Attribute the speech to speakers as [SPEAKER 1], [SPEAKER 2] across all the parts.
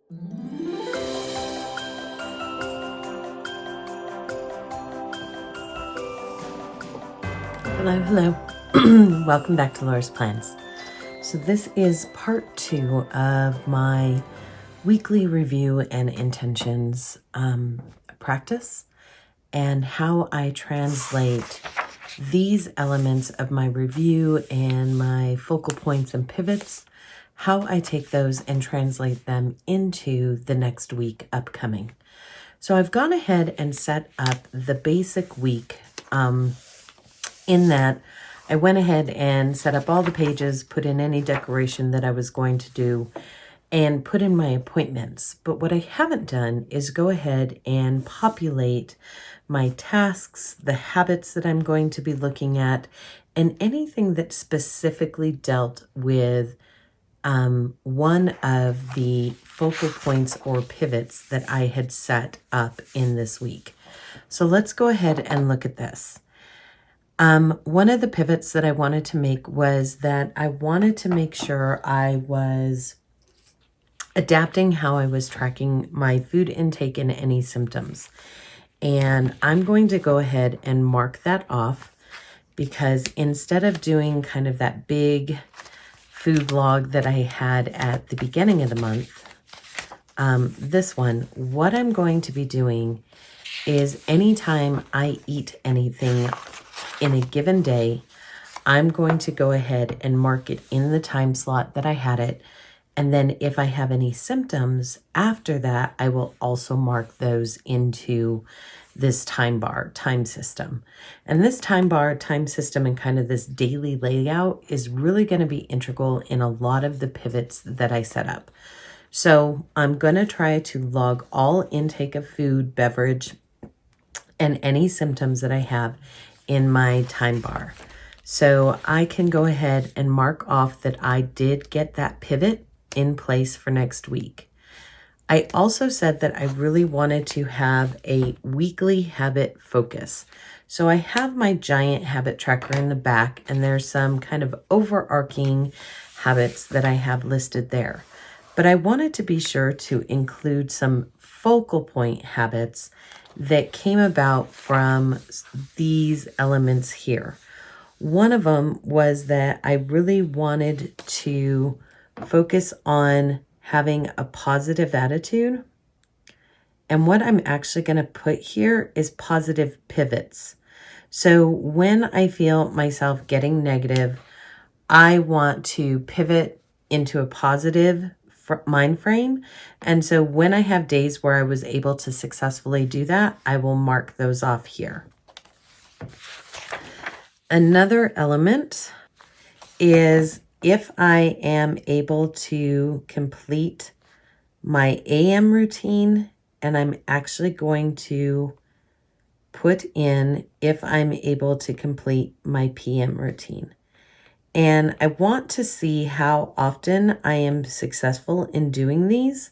[SPEAKER 1] Hello, hello. Welcome back to Laura's Plans. So this is part 2 of my weekly review and intentions practice, and how I translate these elements of my review and my focal points and pivots, how I take those and translate them into the next week upcoming. So I've gone ahead and set up the basic week in that I went ahead and set up all the pages, put in any decoration that I was going to do, and put in my appointments. But what I haven't done is go ahead and populate my tasks, the habits that I'm going to be looking at, and anything that specifically dealt with one of the focal points or pivots that I had set up in this week. So let's go ahead and look at this. One of the pivots that I wanted to make was that I wanted to make sure I was adapting how I was tracking my food intake and any symptoms. And I'm going to go ahead and mark that off, because instead of doing kind of that big food log that I had at the beginning of the month, this one, what I'm going to be doing is anytime I eat anything in a given day, I'm going to go ahead and mark it in the time slot that I had it. And then if I have any symptoms after that, I will also mark those into this time bar, time system. And this time bar, time system, and kind of this daily layout is really going to be integral in a lot of the pivots that I set up. So I'm going to try to log all intake of food, beverage, and any symptoms that I have in my time bar. So I can go ahead and mark off that I did get that pivot in place for next week. I also said that I really wanted to have a weekly habit focus. So I have my giant habit tracker in the back, and there's some kind of overarching habits that I have listed there. But I wanted to be sure to include some focal point habits that came about from these elements here. One of them was that I really wanted to focus on having a positive attitude. And what I'm actually going to put here is positive pivots. So when I feel myself getting negative, I want to pivot into a positive mind frame. And so when I have days where I was able to successfully do that, I will mark those off here. Another element is if I am able to complete my AM routine, and I'm actually going to put in if I'm able to complete my PM routine. And I want to see how often I am successful in doing these,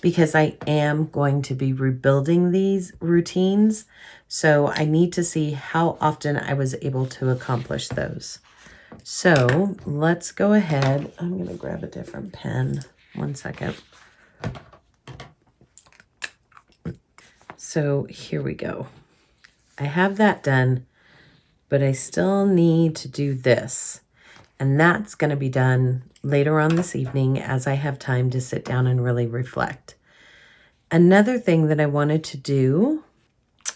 [SPEAKER 1] because I am going to be rebuilding these routines. So I need to see how often I was able to accomplish those. So let's go ahead. I'm going to grab a different pen. 1 second. So here we go. I have that done, but I still need to do this. And that's going to be done later on this evening as I have time to sit down and really reflect. Another thing that I wanted to do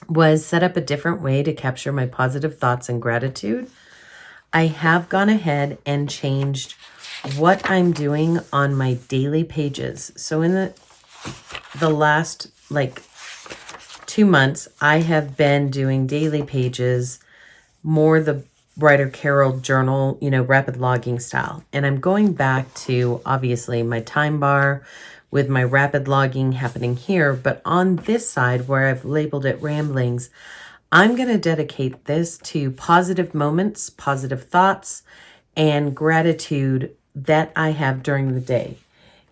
[SPEAKER 1] was set up a different way to capture my positive thoughts and gratitude. I have gone ahead and changed what I'm doing on my daily pages. So in the last 2 months, I have been doing daily pages, more the Writer Carol journal, rapid logging style. And I'm going back to, obviously, my time bar with my rapid logging happening here. But on this side where I've labeled it ramblings, I'm going to dedicate this to positive moments, positive thoughts, and gratitude that I have during the day.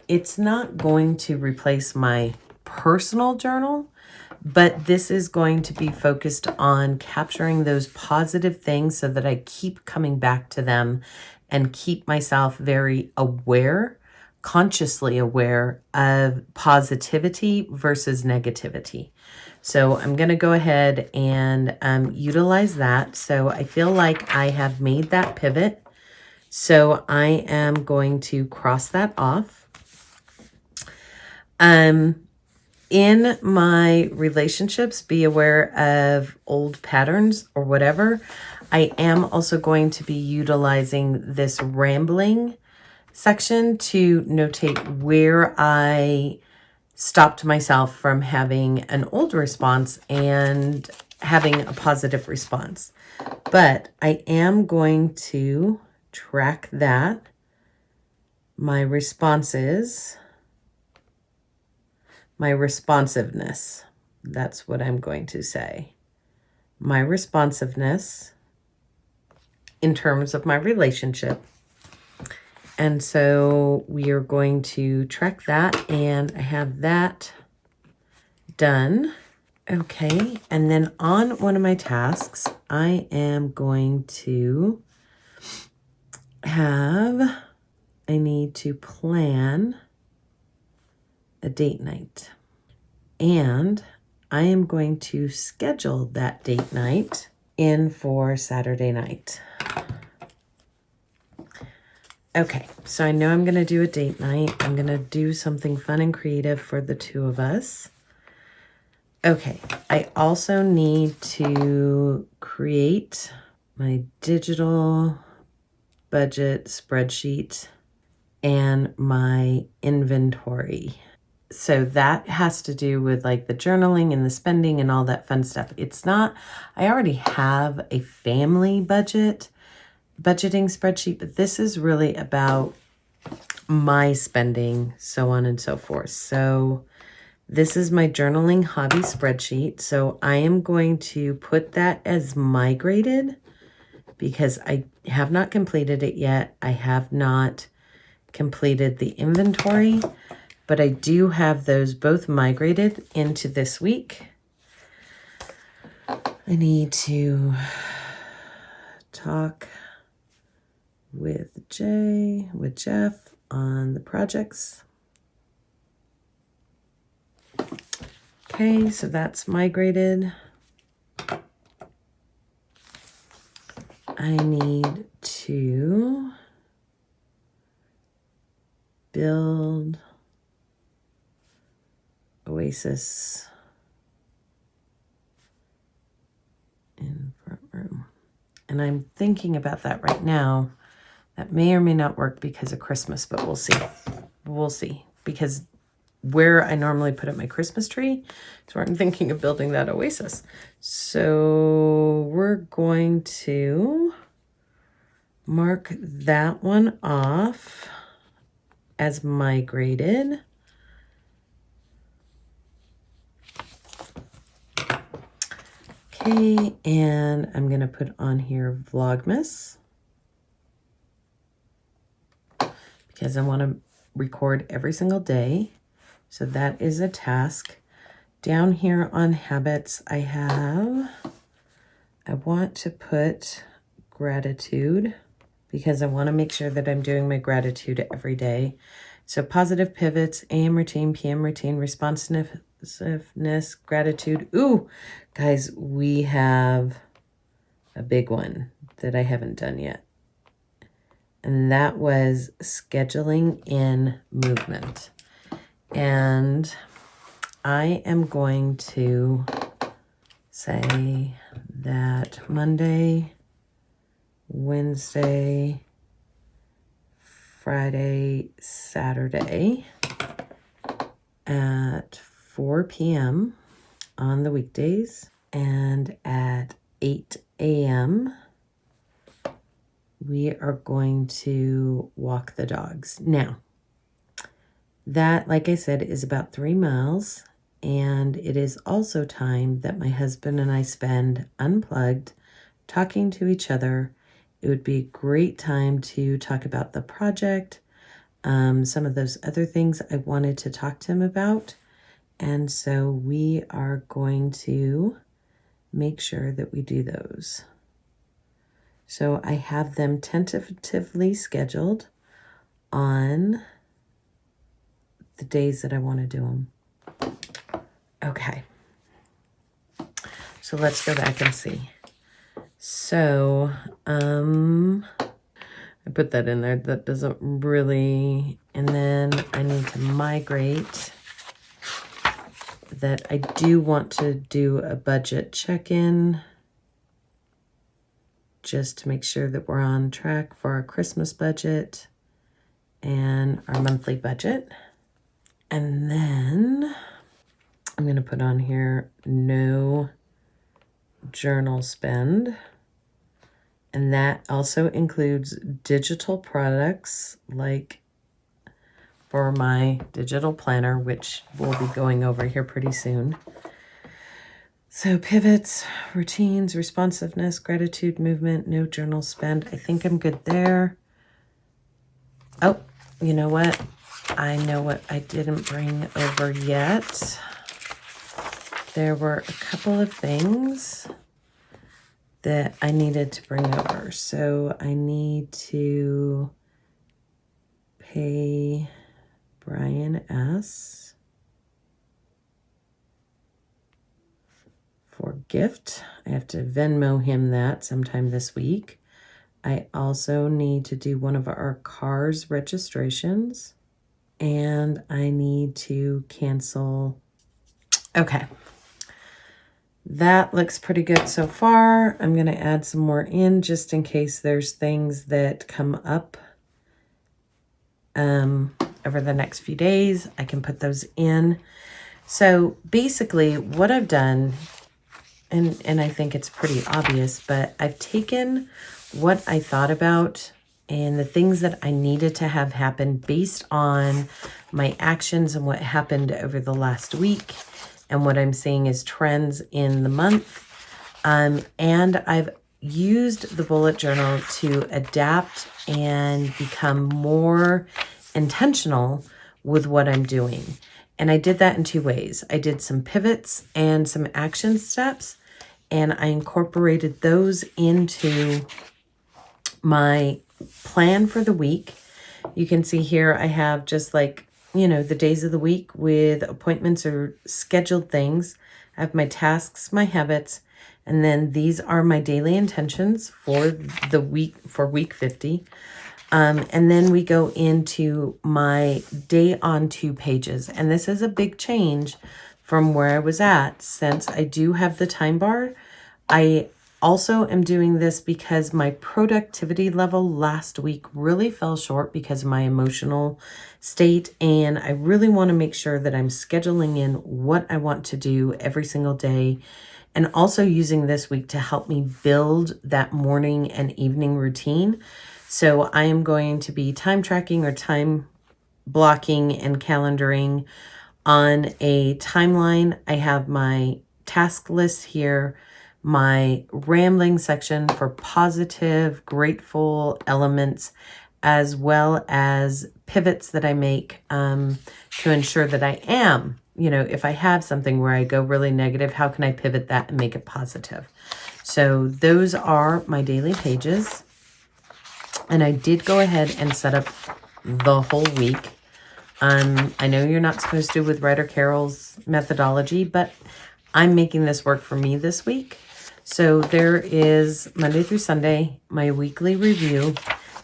[SPEAKER 1] It's not going to replace my personal journal, but this is going to be focused on capturing those positive things so that I keep coming back to them and keep myself very aware consciously aware of positivity versus negativity. So I'm going to go ahead and utilize that. So I feel like I have made that pivot. So I am going to cross that off. In my relationships, be aware of old patterns or whatever. I am also going to be utilizing this rambling section to notate where I stopped myself from having an old response and having a positive response. But I am going to track that. My responses, my responsiveness, that's what I'm going to say. My responsiveness in terms of my relationship. And so we are going to track that, and I have that done. Okay, and then on one of my tasks, I am going to I need to plan a date night. And I am going to schedule that date night in for Saturday night. Okay, so I know I'm going to do a date night. I'm going to do something fun and creative for the two of us. Okay, I also need to create my digital budget spreadsheet and my inventory. So that has to do with like the journaling and the spending and all that fun stuff. It's not, I already have a family budgeting spreadsheet, but this is really about my spending, so on and so forth. So this is my journaling hobby spreadsheet. So I am going to put that as migrated because I have not completed it yet. I have not completed the inventory, but I do have those both migrated into this week. I need to talk with Jeff on the projects. Okay, so that's migrated. I need to build Oasis in front room. And I'm thinking about that right now. That may or may not work because of Christmas, but we'll see. We'll see. Because where I normally put up my Christmas tree is where I'm thinking of building that Oasis. So we're going to mark that one off as migrated. Okay, and I'm going to put on here Vlogmas because I want to record every single day. So that is a task. Down here on habits, I want to put gratitude because I want to make sure that I'm doing my gratitude every day. So positive pivots, AM routine, PM routine, responsiveness, gratitude. Ooh, guys, we have a big one that I haven't done yet. And that was scheduling in movement. And I am going to say that Monday, Wednesday, Friday, Saturday at 4 p.m. on the weekdays and at 8 a.m. we are going to walk the dogs. Now, that, like I said, is about 3 miles, and it is also time that my husband and I spend unplugged, talking to each other. It would be a great time to talk about the project, some of those other things I wanted to talk to him about, and so we are going to make sure that we do those. So I have them tentatively scheduled on the days that I want to do them. Okay. So let's go back and see. So, I put that in there. That doesn't really, and then I need to migrate that I do want to do a budget check-in just to make sure that we're on track for our Christmas budget and our monthly budget. And then I'm going to put on here no journal spend. And that also includes digital products like for my digital planner, which we'll be going over here pretty soon. So pivots, routines, responsiveness, gratitude, movement, no journal spend. I think I'm good there. Oh, you know what? I know what I didn't bring over yet. There were a couple of things that I needed to bring over. So I need to pay Brian S. for gift. I have to Venmo him that sometime this week. I also need to do one of our cars registrations, and I need to cancel. Okay. That looks pretty good so far. I'm going to add some more in just in case there's things that come up over the next few days. I can put those in. So basically what I've done, and I think it's pretty obvious, but I've taken what I thought about and the things that I needed to have happen based on my actions and what happened over the last week and what I'm seeing is trends in the month. And I've used the bullet journal to adapt and become more intentional with what I'm doing. And I did that in two ways. I did some pivots and some action steps, and I incorporated those into my plan for the week. You can see here I have just like, you know, the days of the week with appointments or scheduled things. I have my tasks, my habits, and then these are my daily intentions for the week, for week 50. And then we go into my day on 2 pages. And this is a big change from where I was at. Since I do have the time bar, I also am doing this because my productivity level last week really fell short because of my emotional state. And I really want to make sure that I'm scheduling in what I want to do every single day. And also using this week to help me build that morning and evening routine. So I am going to be time tracking or time blocking and calendaring on a timeline. I have my task list here, my rambling section for positive, grateful elements, as well as pivots that I make to ensure that I am, you know, if I have something where I go really negative, how can I pivot that and make it positive? So those are my daily pages. And I did go ahead and set up the whole week. I know you're not supposed to with Writer Carol's methodology, but I'm making this work for me this week. So there is Monday through Sunday, my weekly review.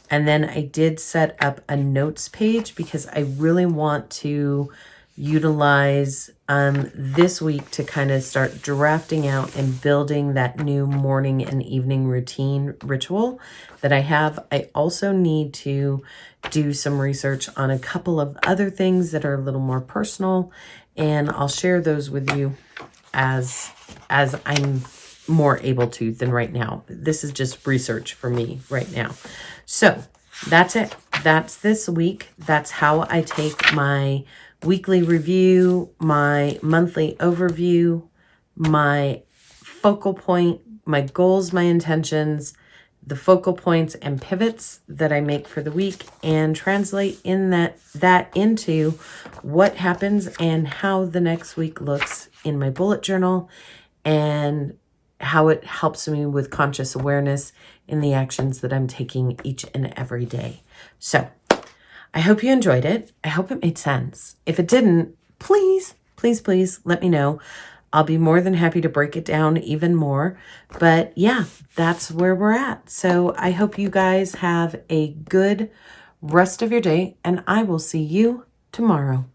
[SPEAKER 1] And then I did set up a notes page because I really want to utilize this week to kind of start drafting out and building that new morning and evening routine ritual that I have. I also need to do some research on a couple of other things that are a little more personal, and I'll share those with you as I'm more able to than right now. This is just research for me right now. So that's it. That's this week. That's how I take my weekly review, my monthly overview, my focal point, my goals, my intentions, the focal points and pivots that I make for the week, and translate in that into what happens and how the next week looks in my bullet journal, and how it helps me with conscious awareness in the actions that I'm taking each and every day. So I hope you enjoyed it. I hope it made sense. If it didn't, please, please, please let me know. I'll be more than happy to break it down even more. But yeah, that's where we're at. So I hope you guys have a good rest of your day, and I will see you tomorrow.